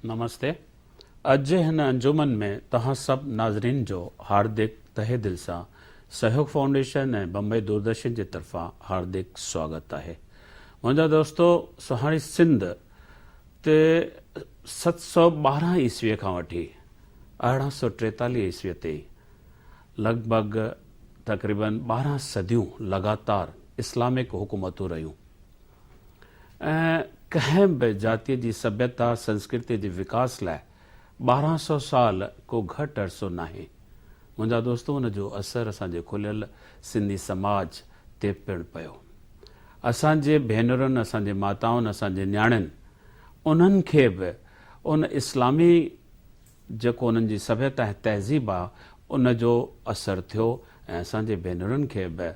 नमस्ते। अज हिन अंजुमन में तहां सब नाज़रीन जो हार्दिक तहे दिल सां सहयोग फाउंडेशन ऐं बम्बई दूरदर्शन जे तरफ़ां हार्दिक स्वागत आहे। मुंहिंजा दोस्तो, सुहाणी सिंध ते 712 ईस्वीअ खां वठी 1843 ईस्वीअ ताईं लॻभॻि तक़रीबन 12 सदियूं लगातार इस्लामिक हुकूमतूं रहियूं ऐं कंहिं बि जातीअ जी सभ्यता संस्कृति जे विकास लाइ 1200 साल को घटि अरसो नाहे। मुंहिंजा दोस्तो, हुन जो असरु असांजे खुलियल सिंधी समाज ते पिणु पियो। असांजे भेनरुनि, असांजे माताउनि, असांजे न्याणियुनि, उन्हनि खे बि उन इस्लामी जेको उन्हनि जी सभ्यता ऐं तहज़ीब आहे उन जो असरु थियो ऐं असांजे भेनरुनि खे बि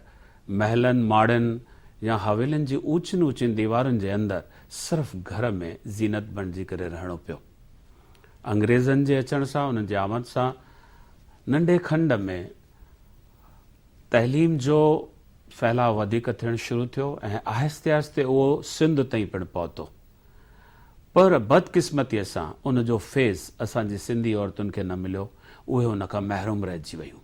महलनि माड़नि या हवेलियुनि जी ऊचियुनि ऊचियुनि दीवारुनि जे अंदरि सिर्फ़ु घर में ज़ीनत बणिजी करे रहणो पियो। अंग्रेज़नि जे अचण सां, उन्हनि जी आमद सां नंढे खंड में तइलीम जो फैलाव वधीक थियणु शुरू थियो ऐं आहिस्ते आहिस्ते उहो सिंध ताईं पिणु पहुतो। पर बदकिस्मतीअ सां उन जो फेज़ असांजी सिंधी औरतुनि खे न मिलियो, उहे उन खां महरूम रहिजी वियूं।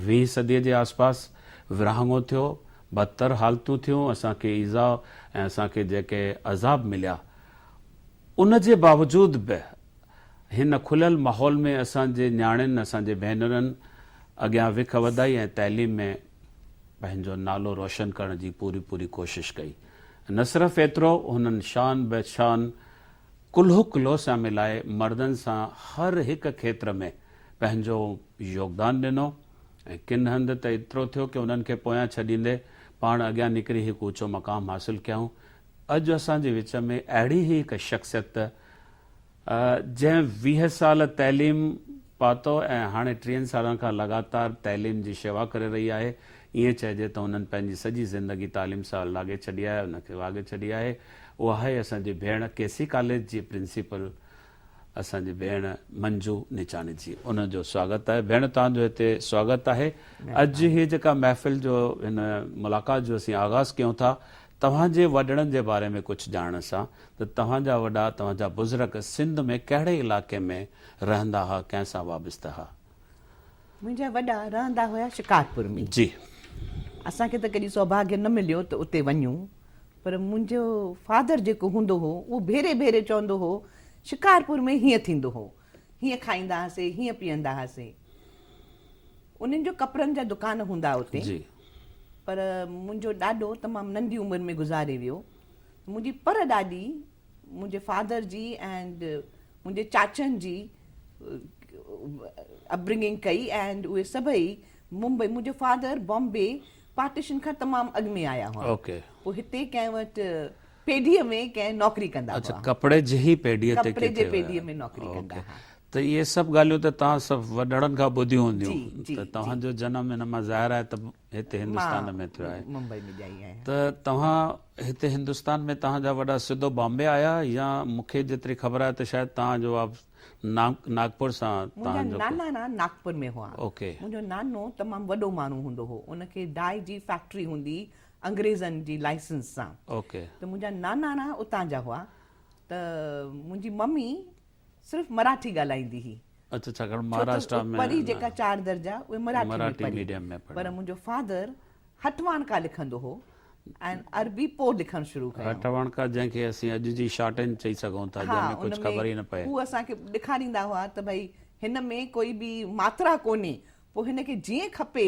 20 सदीअ जे आसपास विरहाङो थियो, बदतर हालतूं थियूं, असांखे ईज़ा ऐं असांखे जेके अज़ाब मिलिया, उन जे बावजूद बि हिन खुलियल माहौल में असांजे न्याणियुनि, असांजे भेनरुनि अॻियां विख वधाई ऐं तइलीम में पंहिंजो नालो रोशन करण जी पूरी पूरी कोशिशि कई। न सिर्फ़ु एतिरो, हुननि शान बेशान कुल्हो कुल्हो सां मिलाए मर्दनि सां हर हिकु खेत्र में पंहिंजो योगदान ॾिनो ऐं किन हंधि त एतिरो थियो कि उन्हनि खे पोयां छॾींदे पाण अॻियां निकिरी हिकु ऊचो मक़ाम हासिलु कयूं। अॼु असांजे विच में अहिड़ी ई हिकु शख़्सियत जंहिं 20 साल तइलीम पातो ऐं हाणे 30 सालनि खां लगातार तइलीम जी शेवा करे रही आहे। ईअं चइजे त हुननि पंहिंजी सॼी ज़िंदगी तालीम सां लाॻे छॾी आहे, हुनखे वाॻे छॾी आहे। उहा आहे असांजी भेण केसी कॉलेज जी प्रिंसिपल, असांजी भेण मंजू निचानी जी। उनजो स्वागत आहे। भेण, तव्हांजो हिते स्वागत आहे। अॼु ही जेका महफ़िल जो हिन मुलाक़ात जो असीं आगाज़ कयूं था, तव्हांजे वॾड़नि जे बारे में कुझु ॼाणण सां, त तव्हांजा वॾा, तव्हांजा बुज़ुर्ग सिंध में कहिड़े इलाइक़े में रहंदा हुआ, कंहिंसां वाबस्ता हुआ? मुंहिंजा वॾा रहंदा हुया शिकारपुर में। जी। असांखे त कॾहिं सौभाग्य न मिलियो त उते वञूं, पर मुंहिंजो फादर जेको हूंदो हो उहो भेरे भेरे चवंदो हो शिकारपुर में हीअं थींदो हो, हीअं खाईंदा हुआसीं, हीअं पीअंदा हुआसीं। उन्हनि जो कपिड़नि जा दुकान हूंदा उते। जी। पर मुंहिंजो ॾाॾो तमामु नंढी उमिरि में गुज़ारे वियो। मुंहिंजी पर ॾाॾी मुंहिंजे फादर जी एंड मुंहिंजे चाचनि जी अपब्रिंगिंग कई एंड उहे सभई मुंबई, मुंहिंजो फादर बॉम्बे पार्टीशन खां तमामु अॻु में आया हुआ। ओके। पोइ हिते कंहिं वटि पेढीअ में कंहिं नौकिरी कंदा हुआ। अच्छा, कपिड़े जी ही पेढीअ ते कपिड़े जे पेढीअ में नौकिरी कंदा हुआ। त इहे सभु ॻाल्हियूं त तव्हां सभु वॾड़नि खां ॿुधियूं हूंदियूं। जी, जी, त तव्हांजो जनम हिन मां ज़ाहिर आहे त हिते हिंदुस्तान में थियो आहे। मुंबई में ॼाई आहियां। त तव्हां हिते हिंदुस्तान में तव्हांजा वॾा सिधो बॉम्बे आया, या मूंखे जेतिरी ख़बर आहे त शायदि तव्हांजो नागपुर सां मुंहिंजा नाना नागपुर में हुआ। ओके। मुंहिंजो नानो तमामु वॾो माण्हू हूंदो हो, उनखे डाई जी फैक्ट्री हूंदी अंग्रेज़नि जी लाइसेंस सां। ओके। त मुंहिंजा नाना उतां जा हुआ। त मुंहिंजी मम्मी सिर्फ़ु मराठी ॻाल्हाईंदी हुई। अच्छा, छाकाणि महाराष्ट्र में परी जेका 4 दर्जा उहे मराठी मीडियम में पढ़ी। पर मुंहिंजो फादर हटवाणका लिखंदो हो ऐं अरबी पोइ लिखणु शुरू कयो। हटवाणका जंहिंखे असीं अॼु जी शॉर्टेज चई सघूं था, जंहिंमें कुझु ख़बर ई न पए। हू असांखे ॾेखारींदा हुआ त भई हिन में कोई बि मात्रा कोन्हे, पोइ हिनखे जीअं खपे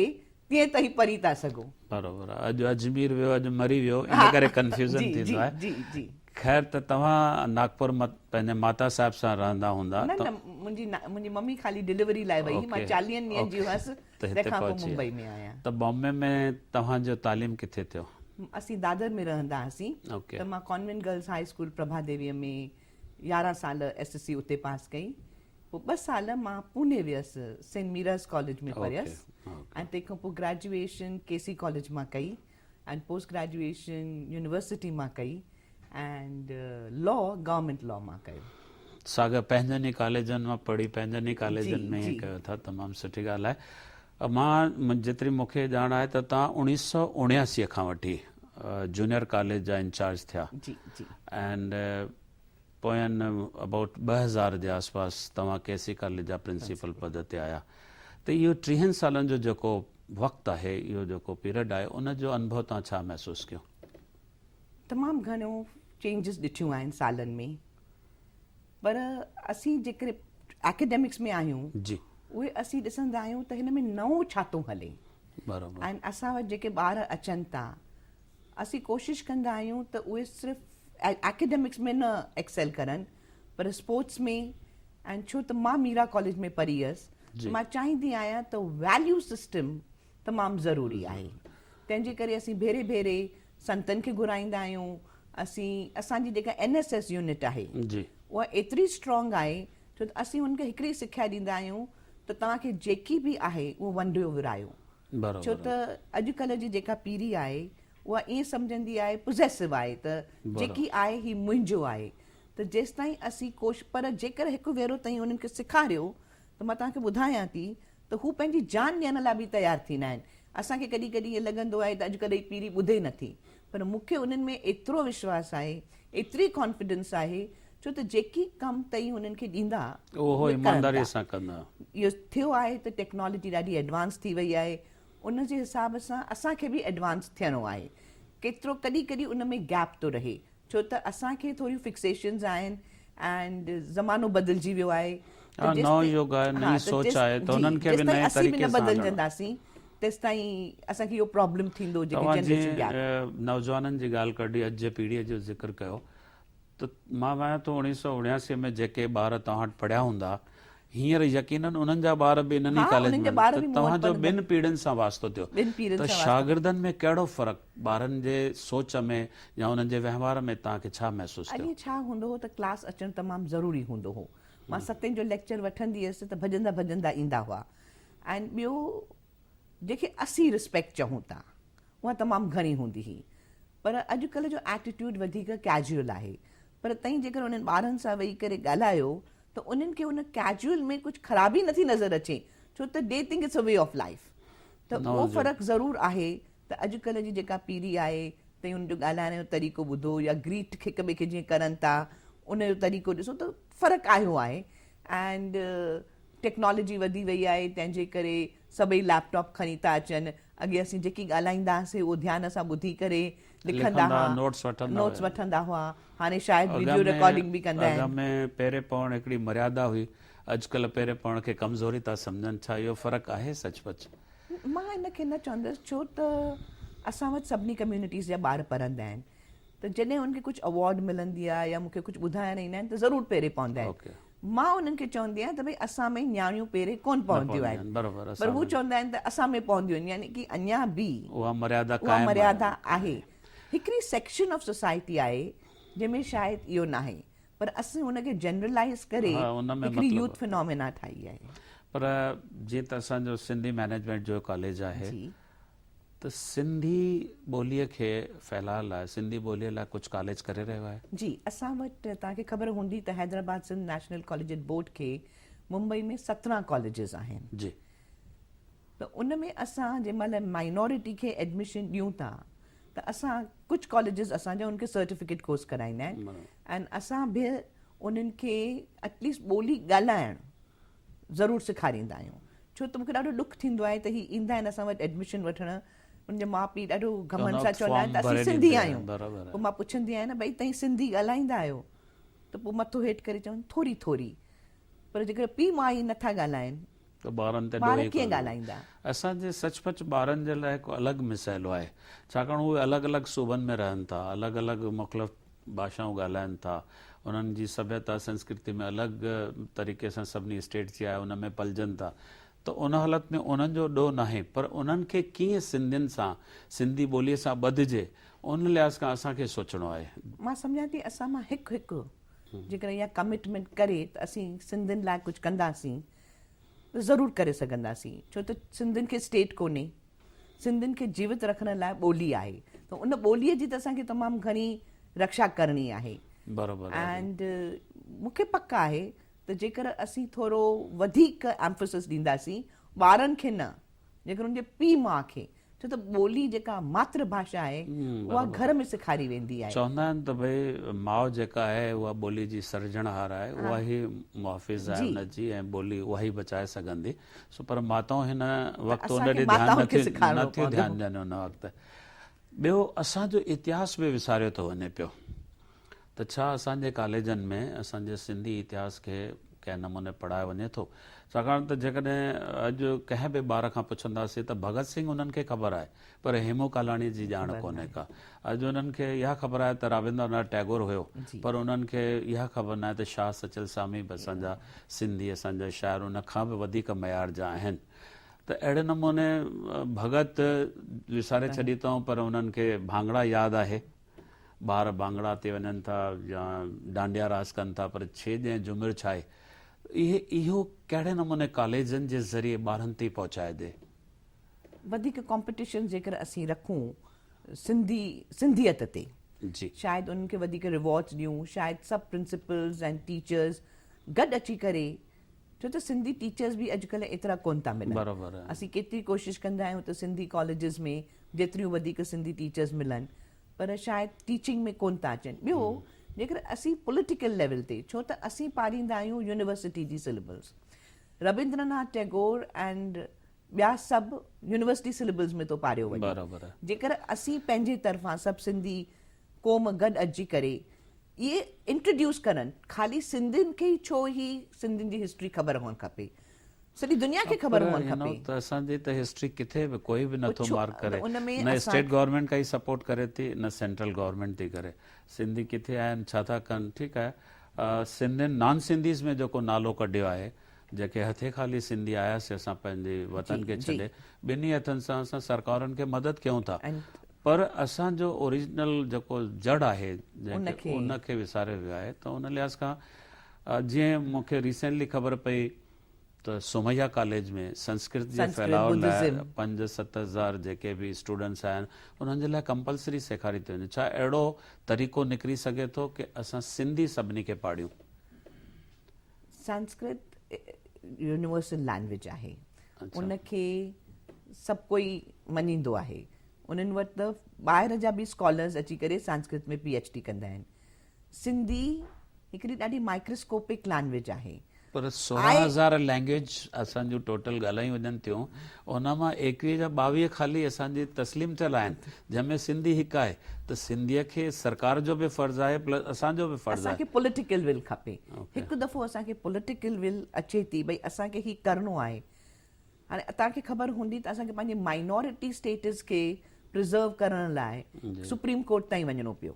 तीअं त ई पढ़ी था सघो। बराबरि। अॼु अजमेर वियो, अॼु मरी वियो, इन करे कंफ्यूजन थींदो आहे। जी जी। ख़ैर, त तव्हां नागपुर पंहिंजे माता साहिब सां रहंदा हूंदा? न, मुंहिंजी मम्मी ख़ाली डिलीवरी लाइ वई। मां 40 ॾींहंनि जी हुअसि, तंहिंखां पोइ मुंबई में आहियां। त बॉम्बे में तव्हांजो तालीम किथे थियो? असीं दादर में रहंदा हुआसीं। त मां convent girls high school Prabha देवीअ में 11 साल SSC उते पास कई। पोइ 2 साल मां पुणे वियसि, सेंट मीरास कॉलेज में पढ़ियसि ऐं तंहिंखां पोइ ग्रेजुएशन केसी कॉलेज मां कई एंड पोस्ट ग्रेजुएशन यूनिवर्सिटी मां कई एंड लॉ गवर्नमेंट लॉ मां कयो। साॻा पंहिंजनि ई कॉलेजनि मां पढ़ी, पंहिंजनि ई कॉलेजनि में ई कयो था। तमामु सुठी ॻाल्हि आहे। मां जेतिरी मूंखे ॼाण आहे त तव्हां 1979 खां वठी जूनियर कॉलेज जा इंचार्ज थिया। जी जी। एंड पोयनि अबाउट 2000 जे आसपास तव्हां केसी कॉलेज जा प्रिंसिपल पद ते आया, त इहो 30 सालनि जो जेको वक़्तु आहे, इहो जेको पीरियड आहे, उन जो अनुभव तव्हां छा महसूसु कयो? तमामु घणो चेंजिस ॾिठियूं आहिनि सालनि में, पर असीं जेकॾहिं एकेडमिक्स में आहियूं जी, उहे असीं ॾिसंदा आहियूं त हिन में नओं छा थो हले। बराबरि। ऐं असां वटि जेके ॿार अचनि था, असीं कोशिशि कंदा आहियूं त उहे सिर्फ़ु एकेडमिक्स में न एक्सेल करनि, पर स्पोर्ट्स में। ऐं छो त मां मीरा कॉलेज में पढ़ी हुयसि, मां चाहींदी आहियां त वैल्यू सिस्टम तमामु ज़रूरी आहे। तंहिंजे करे असीं भेरे भेरे संतनि खे घुराईंदा आहियूं। असांजी जेका NSS यूनिट आहे जी, उहा एतिरी स्ट्रॉन्ग आहे, छो त असीं हुनखे हिकिड़ी सिख्या ॾींदा आहियूं त तव्हांखे जेकी बि आहे उहो वंडियो विरायो। छो त अॼुकल्ह जी जेका पीढ़ी आहे उहा ईअं सम्झंदी आहे पोज़ेसिव आहे, त जेकी आहे ही मुंहिंजो आहे। त जेसि ताईं असीं पर जेकर हिकु भेरो ताईं उन्हनि खे सेखारियो, त मां तव्हांखे ॿुधायां थी त हू पंहिंजी जान ॾियण लाइ बि तयारु थींदा आहिनि। असांखे कॾहिं कॾहिं ईअं लॻंदो आहे त अॼुकल्ह जी पीढ़ी ॿुधे नथी, पर मूंखे उन्हनि में एतिरो विश्वास आहे, एतिरी कॉन्फिडेंस आहे, छो त जेकी कमु तई हुननि खे ॾींदा उहो ईमानदारीअ सां कंदा। इहो थियो आहे त टेक्नोलॉजी ॾाढी एडवांस थी वई आहे, उन जे हिसाब सां असांखे बि एडवांस थियणो आहे। केतिरो कॾहिं कॾहिं उन में गैप थो रहे, छो त असांखे थोरियूं फिक्सेशन्स आहिनि एंड ज़मानो बदिलजी वियो आहे। नओं युग आहे, नई सोच आहे, त उन्हनि खे बि नए तरीक़े सां बदिलजंदासीं तेसि ताईं असांखे इहो प्रॉब्लम थींदो। नौजवाननि जी ॻाल्हि कढी, अॼु जे पीढ़ीअ जो ज़िक्र कयो, त मां वाया थो 1979 में जेके ॿार तव्हां वटि पढ़िया हूंदा, हींअर यकीनन उन्हनि जा ॿार बि इन्हनि कॉलेज में, तव्हांजो ॿिनि पीढ़ियुनि सां वास्तो थियो, त शागिर्दनि में कहिड़ो फ़र्क़ु, ॿारनि जे सोच में या उन्हनि जे वहिंवार में तव्हांखे छा महसूसु थियो? अॻे छा हूंदो हो त क्लास अचणु तमामु ज़रूरी हूंदो हो। मां 7 जो लेक्चर वठंदी हुयसि त भॼंदा भॼंदा ईंदा हुआ। ऐं ॿियो जेके असीं रिस्पेक्ट चऊं था उहा तमामु घणी हूंदी हुई, पर अॼुकल्ह जो एटीट्यूड वधीक कैजुअल आहे। पर तई जेकर उन्हनि ॿारनि सां वेही करे ॻाल्हायो त उन्हनि खे उन कैजुअल में कुझु ख़राबी नथी नज़र अचे, छो त they think it's a way of life. त उहो फ़र्क़ु ज़रूरु आहे त अॼुकल्ह जी जेका पीढ़ी आहे त उन जो ॻाल्हाइण जो तरीक़ो ॿुधो या ग्रीट हिक ॿिए खे जीअं करनि था उन जो तरीक़ो ॾिसो त फ़र्क़ु आयो आहे। एंड टेक्नोलॉजी वधी वई आहे, तंहिंजे करे सभई लैपटॉप खणी था अचनि। अॻे असीं जेकी ॻाल्हाईंदा हुआसीं उहो ध्यान सां ॿुधी करे लिखंदा हुआ, नोट्स वठंदा हुआ। हाणे शायदि वीडियो रिकॉर्डिंग बि कंदा आहिनि। अॻ में पहिरें पढ़णु हिकिड़ी मर्यादा हुई, अॼुकल्ह पहिरें पढ़ण खे कमज़ोरी था सम्झनि। छा इहो फ़र्क़ु आहे सचपच? मां हिनखे न चवंदसि, छो त असां वटि सभिनी कम्यूनिटीज़ जा ॿार पढ़ंदा आहिनि, त जॾहिं उनखे कुझु अवॉर्ड मिलंदी आहे या मूंखे कुझु ॿुधाइण ईंदा आहिनि त ज़रूरु पहिरें पवंदा आहिनि। मां उन्हनि खे चवंदी आहियां त भई असां में न्याणियूं पहिरें कोन पवंदियूं आहिनि, पर हू चवंदा आहिनि त असां में पवंदियूं आहिनि, यानी कि अञा बि उहा मर्यादा आहे। हिकिड़ी सेक्शन ऑफ सोसाइटी आहे जंहिंमें शायदि इहो न आहे, पर असीं हुनखे जनरलाइज़ करे हिकिड़ी यूथ फिनोमेना ठाही आहे। पर जीअं त असांजो सिंधी मैनेजमेंट जो कॉलेज आहे, त सिंधी ॿोलीअ खे फैलाइण लाइ, सिंधी ॿोलीअ लाइ कुझु कॉलेज करे रहियो आहे? जी, असां वटि तव्हांखे ख़बर हूंदी त Hyderabad Sindh national collegiate board खे मुंबई में 17 कॉलेजिस आहिनि जी। त उन में असां जंहिं महिल माइनॉरिटी खे एडमिशन ॾियूं था त असां कुझु कॉलेजिस असांजा उनखे सर्टिफिकेट कोर्स कराईंदा आहिनि, ऐं असां बि उन्हनि खे एटलीस्ट ॿोली ॻाल्हाइणु ज़रूरु सेखारींदा आहियूं। छो त मूंखे ॾाढो ॾुख थींदो आहे त ही ईंदा आहिनि असां वटि एडमिशन वठणु, उनजा माउ पीउ ॾाढो घमंड सां चवंदा आहिनि त असीं सिंधी आहियूं। पोइ मां पुछंदी आहियां न भई तव्हां सिंधी ॻाल्हाईंदा आहियो, त पोइ मथो हेठि करे चवनि थोरी थोरी, पर जेकर पीउ माउ ई नथा ॻाल्हाइनि त ॿार कीअं ॻाल्हाईंदा? असांजे सचपच ॿारनि जे लाइ हिकु अलॻि मिसाइलो आहे, छाकाणि उहे अलॻि अलॻि सूबनि में रहनि था, अलॻि अलॻि मुख़्तलिफ़ भाषाऊं ॻाल्हाइनि था, उन्हनि जी सभ्यता संस्कृति में अलॻि तरीक़े सां सभिनी स्टेट जी आहे उन में पलजनि था। त उन हालत में उन्हनि जो ॾोह नाहे, पर उन्हनि खे कीअं सिंधियुनि सां, सिंधी ॿोलीअ सां ॿधिजे, उन लिहाज़ खां असांखे सोचणो आहे। मां सम्झां थी असां मां हिकु हिकु जेकर इहा कमिटमेंट करे त असीं सिंधियुनि लाइ कुझु कंदासीं त ज़रूरु करे सघंदासीं। छो त सिंधियुनि खे स्टेट कोन्हे, सिंधियुनि खे जीवित रखण लाइ ॿोली आहे, त उन ॿोलीअ जी त असांखे तमामु घणी रक्षा करणी आहे। बराबरि। एंड मूंखे पक आहे त जेकर असीं थोरो वधीक एम्फोसिस ॾींदासीं ॿारनि खे न, जेकर उनजे पीउ माउ खे, छो त ॿोली जेका मातृभाषा आहे उहा घर में सेखारी वेंदी आहे। चवंदा आहिनि त भई माउ जेका आहे उहा ॿोली जी सर्जणहार आहे, उहा ई मुहाफ़िज़ आहे उनजी, ऐं ॿोली उहा ई बचाए सघंदी। सो पर माताऊं हिन वक़्तु उन ॾे ध्यानु नथियूं ध्यानु ॾियनि उन वक़्तु। ॿियो, असांजो इतिहास बि विसारियो थो वञे पियो। त छा असांजे कॉलेजनि में असांजे सिंधी इतिहास खे कंहिं नमूने पढ़ायो वञे थो? छाकाणि त जेकॾहिं अॼु कंहिं बि ॿार खां पुछंदासीं त भगत सिंह उन्हनि खे ख़बर आहे, पर हेमू कालाणी जी ॼाण कोन्हे का। अॼु उन्हनि खे इहा ख़बर आहे त राबिंद्रनाथ टैगोर हुयो, पर उन्हनि खे इहा ख़बर न आहे त शाह सचिल सामी बि असांजा सिंधी, असांजा शाइर उन खां बि वधीक मयार जा आहिनि। त अहिड़े नमूने भगत विसारे छॾी अथऊं, पर उन्हनि खे भांगड़ा यादि आहे। ॿार भांगड़ा ते वञनि था या डांडिया रास कनि था, पर छेॼ ऐं झुमिर छा आहे, इहो कहिड़े नमूने कॉलेजनि जे ज़रिए ॿारनि ताईं पहुचाए ॾे? वधीक कॉम्पिटिशन जेकर असीं रखूं सिंधियत ते, जी, शायदि उन्हनि खे वधीक रिवॉर्ड्स ॾियूं, शायदि सभु प्रिंसिपल्स ऐं टीचर्स गॾु अची करे, छो त सिंधी टीचर्स बि अॼुकल्ह एतिरा कोन था मिलनि। बराबरि आहे। असीं केतिरी कोशिशि कंदा आहियूं त सिंधी कॉलेजिस में जेतिरियूं वधीक सिंधी टीचर्स मिलनि, पर शायदि टीचिंग में कोन था अचनि। ॿियो, जेकर असीं पॉलिटिकल लेवल ते, छो त असीं पाढ़ींदा आहियूं यूनिवर्सिटी जी सिलेबस, रविंद्रनाथ टैगोर एंड ॿिया सभु यूनिवर्सिटी सिलेबस में थो पाढ़ियो वञे। जेकर असीं पंहिंजे तरफ़ां सभु सिंधी क़ौम गॾु अची करे इहे इंट्रोड्यूस करनि, ख़ाली सिंधियुनि खे ई छो ई सिंधियुनि जी हिस्ट्री ख़बर हुअणु खपे, सॼी दुनिया खे ख़बर हुअणु खपे। त असांजी त हिस्ट्री किथे बि कोई बि नथो मार्क करे, न स्टेट गवर्नमेंट काई सपोर्ट करे थी, न सेंट्रल गवर्नमेंट थी करे। सिंधी किथे आहिनि, छा था कनि? ठीकु आहे, सिंधियुनि नॉन सिंधीज़ में जेको नालो कढियो आहे, जेके हथे ख़ाली सिंधी आयासीं असां पंहिंजे वतन खे छॾे, ॿिन्ही हथनि सां असां सरकारुनि खे मदद कयूं था, पर असांजो ओरिजिनल जेको जड़ आहे उनखे विसारे वियो आहे। त उन लिहाज़ खां जीअं मूंखे रिसेंटली ख़बर पई त सोमैया कॉलेज में संस्कृत जे फैलाव लाइ 5-7 हज़ार जेके बि स्टूडेंट्स आहिनि उन्हनि जे लाइ कंपलसरी सेखारी थी वञे। छा अहिड़ो तरीक़ो निकिरी सघे थो कि असां सिंधी सभिनी खे पाढ़ियूं? संस्कृत यूनिवर्सल लैंग्वेज आहे, उनखे सभु कोई मञींदो आहे। उन्हनि वटि त ॿाहिरि जा बि स्कॉलर्स अची करे संस्कृत में PhD कंदा आहिनि। सिंधी हिकिड़ी ॾाढी माइक्रोस्कोपिक लैंग्वेज आहे, पर 16,000 लैंग्वेज असांजूं टोटल ॻाल्हायूं वञनि थियूं, उन मां 21 जा 22 ख़ाली असांजी तस्लीम थियल आहिनि, जंहिंमें सिंधी हिकु आहे। त सिंधीअ खे सरकार जो बि फ़र्ज़ु आहे, प्लस असांजो बि फ़र्ज़ु आहे। असांखे पॉलिटिकल विल खपे। हिकु दफ़ो असांखे पॉलिटिकल विल अचे थी, भई असांखे ही करिणो आहे। हाणे तव्हांखे ख़बर हूंदी त असांखे पंहिंजे माइनॉरिटी स्टेटस खे प्रिज़र्व करण लाइ सुप्रीम कोर्ट ताईं वञिणो पियो।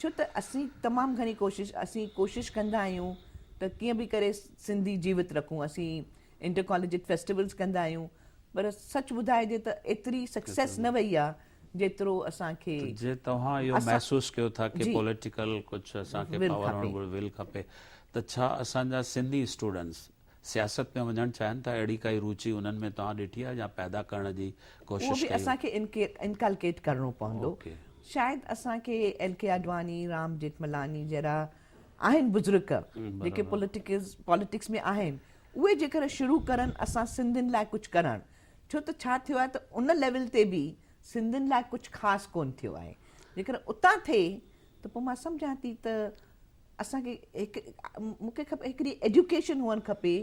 छो त असीं तमामु घणी कोशिशि कंदा आहियूं त कीअं बि करे सिंधी जीवित रखूं। असीं इंटर कॉलेजिएट फेस्टिवल्स कंदा आहियूं, पर सच ॿुधाइजे त एतिरी सक्सेस न वई आहे जेतिरो असांखे। जे तव्हां इहो महसूसु कयो था कि पॉलिटिकल कुझु असांखे पावर हुअणु विल खपे, त छा असांजा सिंधी स्टूडेंट्स सियासत में वञणु चाहिनि था? अहिड़ी काई रुचि उन्हनि में तव्हां ॾिठी आहे या पैदा करण जी कोशिशि कई? असांखे इनकलकेट करिणो पवंदो। शायदि असांखे LK आडवाणी, राम जेठमलानी जहिड़ा आहिनि बुज़ुर्ग जेके पॉलिटिक्स में आहिनि, उहे जेकर शुरू करनि असां सिंधियुनि लाइ कुझु करणु। छो त छा थियो आहे त उन लेवल ते बि सिंधियुनि लाइ कुझु ख़ासि कोन थियो आहे। जेकर उतां थिए त पोइ मां सम्झां थी त असांखे मूंखे खपे हिकिड़ी एजुकेशन हुअणु खपे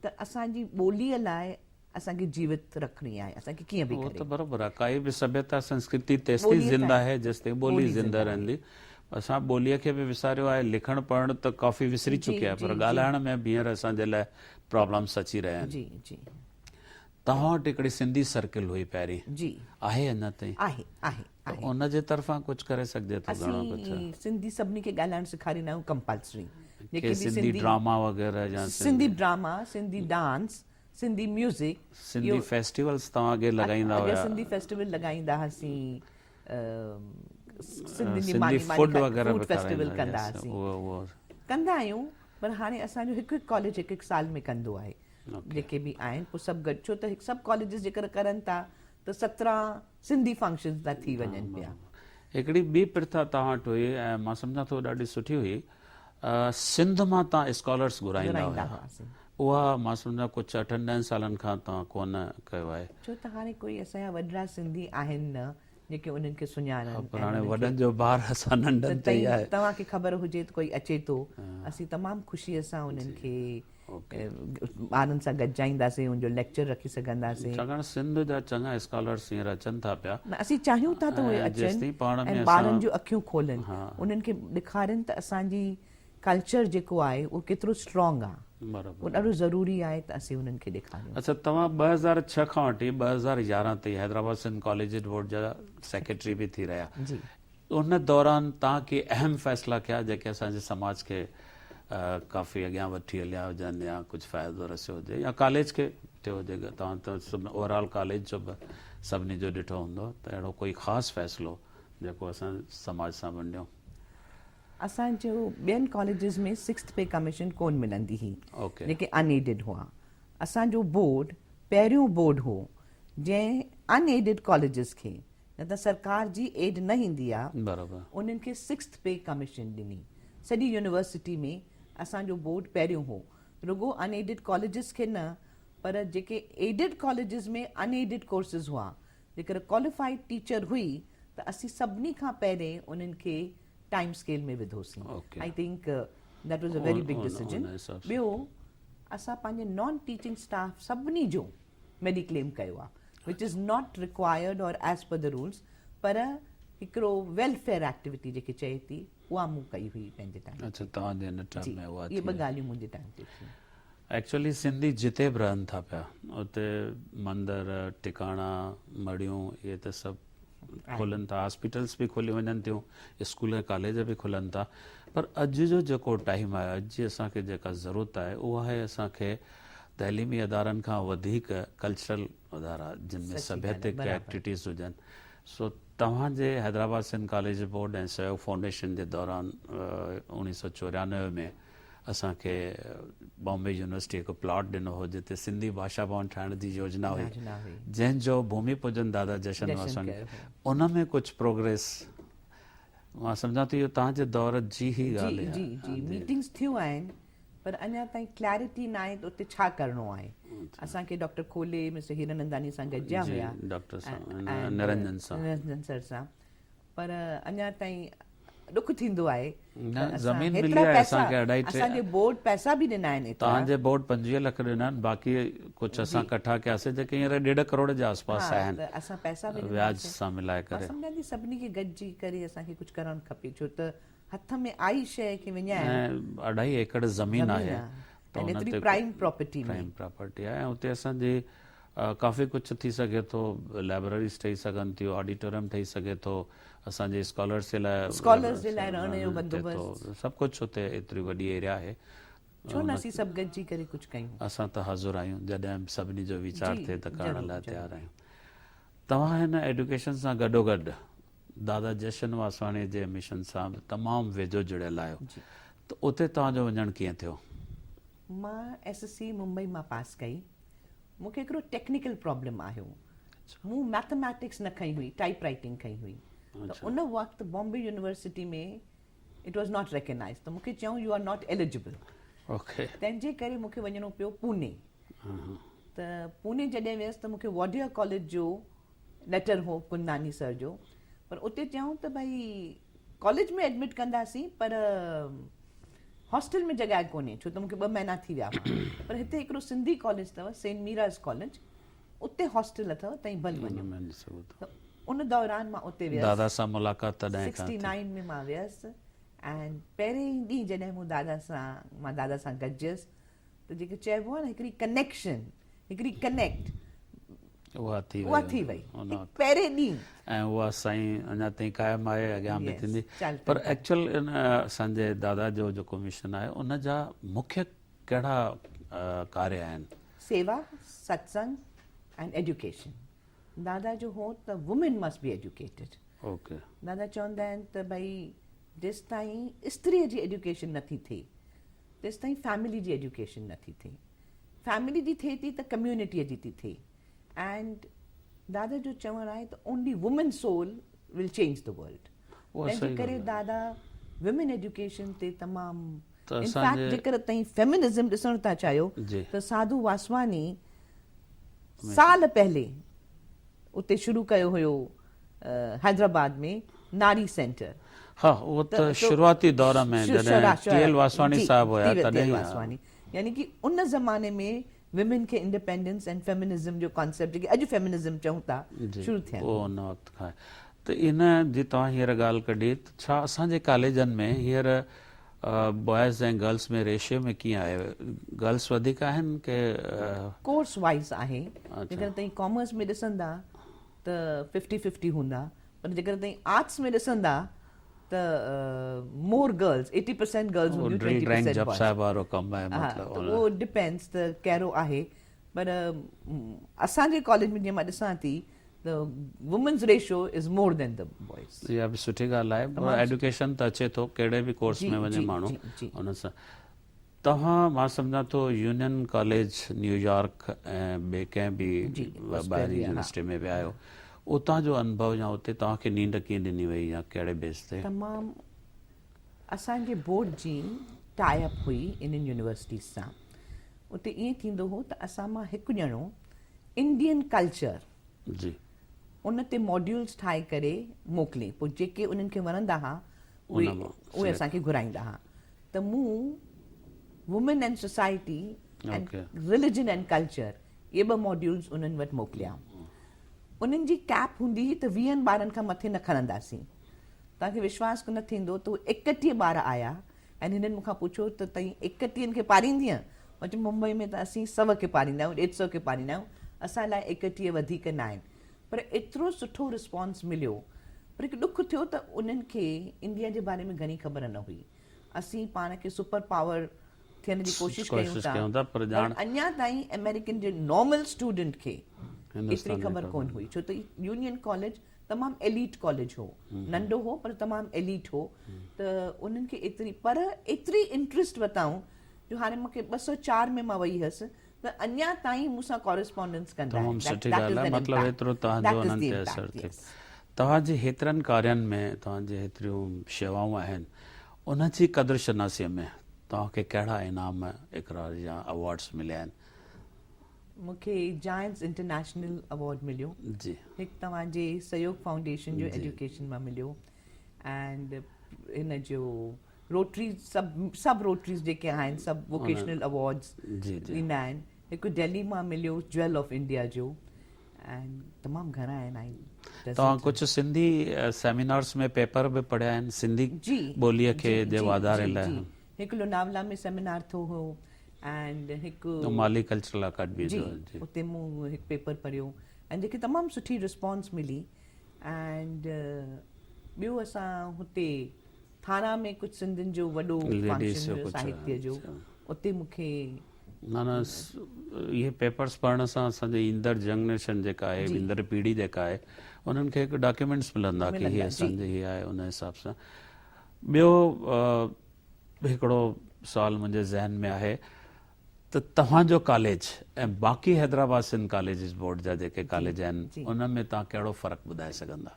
त असांजी ॿोलीअ लाइ असांखे जीवित रखणी आहे। असांखे कीअं बि करे, बराबरि आहे, काई बि सभ्यता संस्कृति तेसिताईं ज़िंदा आहे जेसिताईं ॿोली ज़िंदा रहंदी। असां ॿोलीअ खे बि विसारियो आहे, लिखणु पढ़णु त काफ़ी विसरी चुकिया आहे, पर ॻाल्हाइण में हींअर असांजे लाइ प्रॉब्लम्स अची रहिया आहिनि। तव्हां वटि हिकिड़ी सिंधी सर्किल हुई पहिरीं, आहे अञा ताईं? आहे। उन जे तरफ़ां कुझु करे सघिजे थो? घणो कुझु सिंधी सभिनी खे ॻाल्हाइणु सेखारींदा आहियूं कंपल्सरी। सिंधी ड्रामा वग़ैरह या Sindhi drama, Sindhi dance, Sindhi music, Sindhi festivals तव्हां अॻे लॻाईंदा हुआ? सिंधी फेस्टिवल लॻाईंदा हुआसीं, सिंधी फूड वग़ैरह फेस्टिवल कंदा आहियूं। पर हाणे असांजो हिकु कॉलेज हिकु साल में कंदो आहे, जेके बि आहिनि पोइ सभु गॾु। छो त सभु कॉलेजिस जेकर करनि था त 17 सिंधी फंक्शन्स था थी वञनि पिया। हिकिड़ी ॿी प्रथा तव्हां वटि हुई ऐं मां सम्झां थो ॾाढी सुठी हुई, सिंध मां तव्हां स्कॉलर्स घुराईंदा हुआ, उहा मां सम्झा कुझु 8-10 सालनि खां तव्हां कोन कयो आहे। छो त हाणे कोई असांजा वॾरा सिंधी आहिनि न जेके उन्हनि खे सुञाणनि पर हाणे वॾनि जो ॿार असां नंढनि ते ई आहे। तव्हांखे ख़बर हुजे त कोई अचे थो, असीं तमामु ख़ुशीअ सां उन्हनि खे ॿारनि सां गॾिजाईंदासीं, उनजो लेक्चर रखी सघंदासीं। छाकाणि सिंध जा चङा स्कॉलर्स हींअर अचनि था पिया। असीं चाहियूं था त उहे अचनि ऐं ॿारनि जूं अखियूं खोलनि, उन्हनि खे ॾेखारनि त असांजी कल्चर जेको आहे उहो केतिरो स्ट्रॉन्ग आहे, उहो ॾाढो ज़रूरी आहे त असीं उन्हनि खे ॾेखारियूं। अच्छा, तव्हां 2006 खां वठी 2011 ताईं हैदराबाद सिंध कॉलेजिएट बोर्ड जा सेक्रेटरी बि थी रहिया। जी, उन दौरान तव्हां के अहम फ़ैसिला कया जेके असांजे समाज खे काफ़ी अॻियां वठी हलिया हुजनि या कुझु फ़ाइदो रसियो हुजे या कॉलेज खे थियो हुजे? तव्हां त ओवरऑल कॉलेज जो बि सभिनी जो ॾिठो हूंदो, त अहिड़ो कोई ख़ासि फ़ैसिलो जेको असां समाज सां वंडियो? असांजो ॿियनि कॉलेजिस में 6th पे कमीशन कोन मिलंदी हुई, जेके अनएडिड हुआ। असांजो बोर्ड पहिरियों बोर्ड हो जंहिं अनएडिड कॉलेजिस खे, न त सरकार जी एड न ईंदी आहे, बराबरि, उन्हनि खे 6th पे कमीशन ॾिनी। सॼी यूनिवर्सिटी में असांजो बोर्ड पहिरियों हो, रुगो अनएडिड कॉलेजिस खे न, पर जेके एडिड कॉलेजिस में अनएडिड कोर्सिस हुआ, जेकर क्वालिफाइड टीचर हुई त असीं सभिनी खां पहिरें उन्हनि खे टाइम स्केल में विधोसीं। I think that was a very big decision. ॿियो, असां पंहिंजे नॉन टीचिंग स्टाफ सभिनी जो मेडिक्लेम कयो आहे, विच इज़ नॉट रिक्वायर्ड और एज़ पर द रूल्स, पर हिकिड़ो वेलफेयर एक्टिविटी जेके चए थी उहा मूं कई हुई पंहिंजे टाइम। अच्छा, तव्हांजे हिन टाइम में उहा इहे ॿ ॻाल्हियूं मुंहिंजे टाइम ते थियूं। एक्चुअली सिंधी जिते बि रहनि था पिया, उते मंदर, टिकाणा, मड़ियूं, इहे त सभु खुलनि था, हॉस्पिटल्स बि खुली वञनि थियूं, स्कूल कॉलेज बि खुलनि था। पर अॼु जो जेको टाइम आहे, अॼु जी असांखे जेका ज़रूरत आहे उहा आहे असांखे तइलीमी अदारनि खां वधीक कल्चरल अदारा जिन में सभ्यतिक एक्टिविटीज़ हुजनि। सो तव्हांजे हैदराबाद सिंध कॉलेज बोर्ड ऐं सहयोग फाउंडेशन जे दौरान 1994 में असांखे बॉम्बे यूनिवर्सिटी हिकु प्लॉट ॾिनो हो जिते सिंधी भाषा भवन ठाहिण जी योजना हुई, जंहिंजो भूमि पूजन दादा जशन वासवाणी, उन में कुझु प्रोग्रेस मां सम्झां थो इहो तव्हांजे दौर जी ई ॻाल्हि आहे। जी, मीटिंग्स थियूं आहिनि, पर अञा ताईं क्लैरिटी न आहे त उते छा करिणो आहे। असांखे डॉक्टर खोले मिस्टर हीरानंदानी सां गॾिजा हुया, डॉक्टर निरंजन सर सां, पर अञा ताईं ॾुख थींदो आहे। असांजे बोर्ड पैसा बि ॾिना आहिनि, तव्हांजे बोर्ड 25 लख ॾिना आहिनि, बाक़ी कुझु असां कठा कयासीं जेके हींअर 1.5 करोड़ जे आसपास आहिनि, असां पैसा बि व्याज सां मिलाए करे। सम्झां थी सभिनी खे गॾिजी करे असांखे कुझु करणु खपे, छो त हथ में आई शइ खे विञाइण। 2.5 एकड़ ज़मीन आहे, प्राइम प्रॉपर्टी आहे, ऐं उते असांजी काफ़ी कुझु थी सघे थो, लाइब्रेरीज़ ठही सघनि थियूं, ऑडिटोरियम ठही सघे थो, असांजे स्कॉलर्स जे लाइ रहण जो बंदोबस्तु, सभु कुझु हुते एतिरी वॾी एरिया आहे। छो न असीं सभु गॾिजी करे कुझु कयूं? असां त हाज़ुर आहियूं, जॾहिं सभिनी जो वीचार थिए त करण लाइ तयारु आहियूं। तव्हां हिन एडुकेशन सां गॾोगॾु दादा जशन वासवाणी जे मिशन सां तमामु वेझो जुड़ियल आहियो, त उते तव्हांजो वञणु कीअं थियो? मां SSC मुंबई मां पास कई। मूंखे हिकिड़ो टेक्निकल प्रॉब्लम आयो, मूं मैथमेटिक्स न खई हुई, टाइप राइटिंग खई हुई, त उन वक़्तु बॉम्बे यूनिवर्सिटी में इट वॉज नॉट रिकग्नाइज़, त मूंखे चयूं यू आर नॉट एलिजिबल। तंहिंजे करे मूंखे वञिणो पियो पूने। त पूने जॾहिं वियसि त मूंखे वॉडियर कॉलेज जो लेटर हो कुंदानी सर जो, पर उते चयूं त भई कॉलेज में एडमिट कंदासीं, पर हॉस्टल में जॻह कोन्हे, छो त मूंखे 2 महीना थी विया हुआ। पर हिते हिकिड़ो सिंधी कॉलेज अथव, सेंट मीराज़ कॉलेज, उते हॉस्टल अथव, तई भल वञो। उन दौरान मां उते वियसि, दादा सां मुलाक़ात 69 में मां वियसि, ऐं पहिरें ई ॾींहुं जॾहिं मां दादा सां गॾिजसि, त जेके चइबो आहे न हिकिड़ी कनेक्शन, हिकिड़ी कनेक्ट उहा थी वई पहिरें ॾींहुं, ऐं उहा साईं अञा ताईं क़ाइमु आहे, अॻियां बि थींदी। पर एक्चुअल असांजे दादा जो जेको मिशन आहे उन जा मुख्य कहिड़ा कार्य आहिनि? सेवा, सत्संग एंड एजुकेशन। दादा जो हो त वुमेन मस्ट बी एजुकेटेड। दादा चवंदा आहिनि त भई जेसि ताईं स्त्रीअ जी एजुकेशन नथी थिए, तेसि ताईं फैमिली जी एजुकेशन नथी थिए। फैमिली जी थिए थी त कम्यूनिटीअ जी थी थिए। एंड दादा जो चवणु आहे त only women sole will change the world. तंहिंजे करे दादा विमेन एजुकेशन ते तमामु इनफैक्ट जेकर तव्हां फेमिनिज़म ॾिसण था चाहियो त साधू वासवानी साल पहले उते शुरू कयो हुयो हैदराबाद में नारी सेंटर। हाँ, वो तो शुरुआती दौर में टी.एल. वासवानी साहब हुया तॾहिं वासवानी, यानी कि उन ज़माने में विमेन खे इंडिपेंडेंस एंड फेमिनिज़म जो कॉन्सेप्ट जेके अॼु फेमिनिज़म चऊं था शुरू थिया उन वक़्तु खां। त इन जी तव्हां हींअर ॻाल्हि कढी, छा असांजे कॉलेजनि में हींअर बॉयज़ ऐं गर्ल्स में रेशियो में कीअं आहे? गर्ल्स वधीक आहिनि के कोर्स वाइज़ आहे? जेकर तव्हां कॉमर्स में ॾिसंदा त 50-50 हूंदा, पर जेकर तव्हां आर्ट्स में ॾिसंदा त मोर गर्ल्स 80% गर्ल्स हूंदियूं 20% बॉयज़। उहो डिपेंड्स त कहिड़ो आहे, पर असांजे कॉलेज में जीअं मां ॾिसां थी the women's ratio is more than the boys. इहा बि सुठी ॻाल्हि आहे। एडुकेशन त अचे थो कहिड़े बि कोर्स में वञे माण्हू उन सां। तव्हां मां सम्झां थो यूनियन कॉलेज न्यूयॉर्क ऐं ॿिए कंहिं बि ॿाहिरि यूनिवर्सिटी में विया आहियो, उतां जो अनुभव या उते तव्हांखे नींड कीअं ॾिनी वई या कहिड़े बेस ते? तमामु असांजे बोर्ड जी टाइप हुई इन्हनि यूनिवर्सिटीज़ सां। उते ईअं थींदो हो त असां मां हिकु ॼणो इंडियन कल्चर जी उन ते मॉड्यूल्स ठाहे करे मोकिले, पोइ जेके उन्हनि खे वणंदा हुआ उहे असांखे घुराईंदा हुआ। त मूं women and society and religion and culture इहे 2 मॉड्यूल्स उन्हनि वटि मोकिलिया। उन्हनि जी कैप हूंदी हुई त 20 ॿारनि खां मथे न खणंदासीं। तव्हांखे विश्वास न थींदो त 31 ॿार आया ऐं हिननि मूंखां पुछो त तव्हां 31 खे पारींदीअ? मां चयो मुंबई में त असीं 100 खे पारींदा आहियूं, 150 खे पारींदा आहियूं, असां लाइ 31 वधीक न आहिनि। पर एतिरो सुठो रिस्पॉन्स मिलियो, पर हिकु ॾुख थियो त उन्हनि खे इंडिया जे बारे में घणी ख़बर न हुई। असीं पाण खे सुपर पावर थियण जी कोशिशि कयूं था, पर अञा ताईं अमेरिकन जे नॉर्मल स्टूडेंट खे एतिरी ख़बर कोन हुई, छो त यूनियन कॉलेज तमामु एलीट कॉलेज हो, नंढो हो पर तमामु एलीट हो। त उन्हनि खे एतिरी इंट्रस्ट वरिताऊं जो हाणे मूंखे 204 में मां वई हुअसि त अञा ताईं मूंसां कॉरेस्पॉन्डेंस कंदा आहिनि। सुठी ॻाल्हि आहे, मतिलबु एतिरो तव्हांजो उन्हनि ते असरु थिए। तव्हांजे हेतिरनि कार्यनि में तव्हांजी हेतिरियूं शेवाऊं आहिनि, उन जी क़दुरु शनासीअ में तव्हांखे कहिड़ा इनाम इक़रार या अवॉर्ड्स मिलिया आहिनि? मूंखे जायंट्स इंटरनेशनल अवॉर्ड मिलियो जी, हिकु तव्हांजे सहयोग फाउंडेशन जो एजुकेशन मां मिलियो, एंड हिन जो रोटरीज़ सभु रोटरीज़ जेके आहिनि सभु वोकेशनल अवॉर्ड्स ॾींदा आहिनि। हिकु दिल्ली मां मिलियो ज्वेल ऑफ इंडिया जो, ऐं तमामु घणा आहिनि। तव्हां कुझु सिंधी सेमिनार्स में पेपर बि पढ़िया आहिनि सिंधी ॿोलीअ खे जे वाधारे लाइ? हिकु लोनावला में सेमिनार थियो हो, एंड हिकु माली कल्चरल अकेडमी जो, उते मूं हिकु पेपर पढ़ियो ऐं जेके तमामु सुठी रिस्पॉन्स मिली। एंड ॿियो असां हुते थाणा में कुझु सिंधियुनि जो वॾो फंक्शन साहित्य जो, उते मूंखे इहे पेपर्स पढ़ण सां असांजे ईंदड़ जनरेशन जेका आहे, ईंदड़ पीढ़ी जेका आहे, उन्हनि खे हिकु डॉक्यूमेंट्स मिलंदा कि हीअ असांजे हीअ आहे उन हिसाब सां। ॿियो हिकिड़ो सुवालु मुंहिंजे ज़हन में आहे त तव्हांजो कॉलेज ऐं बाक़ी हैदराबाद सिंध कॉलेजिस बोर्ड जा जेके कॉलेज आहिनि उन में तव्हां कहिड़ो फ़र्क़ु ॿुधाए सघंदा?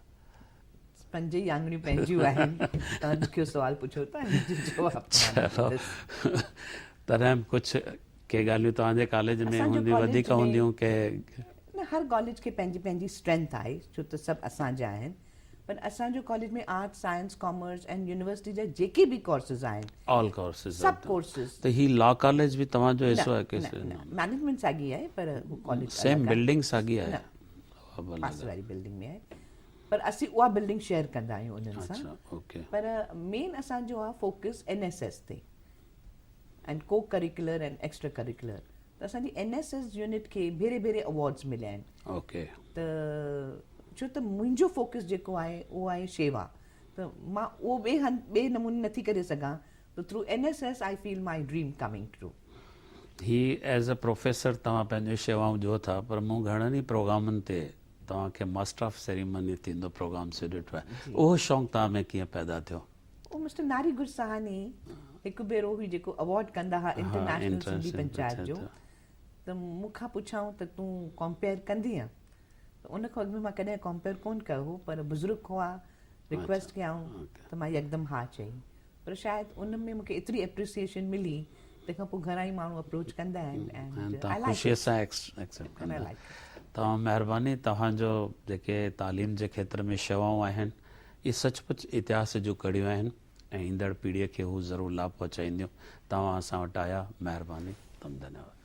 5 ई आङुरियूं पंहिंजियूं आहिनि। तव्हां ॾुखियो सुवालु पुछो था, तॾहिं कुझु के ॻाल्हियूं तव्हांजे कॉलेज में हूंदियूं वधीक हूंदियूं के? हर कॉलेज खे पंहिंजी पंहिंजी स्ट्रेंथ आहे, छो त सभु असांजा आहिनि, पर असांजो कॉलेज में आर्ट्स साइंस कॉमर्स ऐं यूनिवर्सिटी जा जेके बि कोर्सेज आहिनि, ऑल कोर्सेज, सभु कोर्सेज। त ही लॉ कॉलेज बि तव्हांजो हिसो आहे कि? मैनेजमेंट साॻी आहे, पर कॉलेज सेम बिल्डिंग साॻी आहे, पासे वारी बिल्डिंग में आहे, पर असीं उहा बिल्डिंग शेयर कंदा आहियूं उन्हनि सां। पर मेन असांजो आहे फोकस NSS ते, एंड को करिकुलर एंड एक्स्ट्रा करिकुलर। त असांजी NSS यूनिट खे भेरे भेरे अवॉर्ड्स मिलिया आहिनि। त छो त मुंहिंजो फोकस जेको आहे उहो आहे शेवा, त मां उहो ॿिए नमूने नथी करे सघां, त through NSS I feel my dream coming true. ही एज़ अ प्रोफेसर तव्हां पंहिंजूं शेवाऊं ॾियो था, पर मूं घणनि ई प्रोग्रामनि ते तव्हांखे मास्टर ऑफ सेरेमनी थींदो प्रोग्राम से ॾिठो आहे, उहो शौक़ु तव्हां में कीअं पैदा थियो? उहो मिस्टर नारी गुरसाहानी हिकु भेरो हुई जेको अवॉर्ड कंदा हुआ इंटरनेशनल सिंधी पंचायत जो, त मूंखां पुछाऊं त तूं कंपेयर कंदीअ? त उन खां अॻु में मां कॾहिं कंपेयर कोन कयो हो, पर बुज़ुर्ग हुआ रिक्वेस्ट कयाऊं त मां यकदमि हा चई। पर शायदि उन में मूंखे एतिरी एप्रिसिएशन मिली तंहिंखां पोइ घणा ई माण्हू अप्रोच कंदा आहिनि ऐं and I तव्हां like ख़ुशीअ it. सां एक्सेप्ट And I कंदा like it. तव्हां महिरबानी तव्हांजो जेके तालीम जे खेत्र में शेवाऊं आहिनि इहे सचमुच इतिहास जूं कड़ियूं आहिनि ऐं ईंदड़ पीढ़ीअ खे हू ज़रूरु लाभ पहुचाईंदियूं तव्हां असां वटि आया महिरबानी तमामु धन्यवाद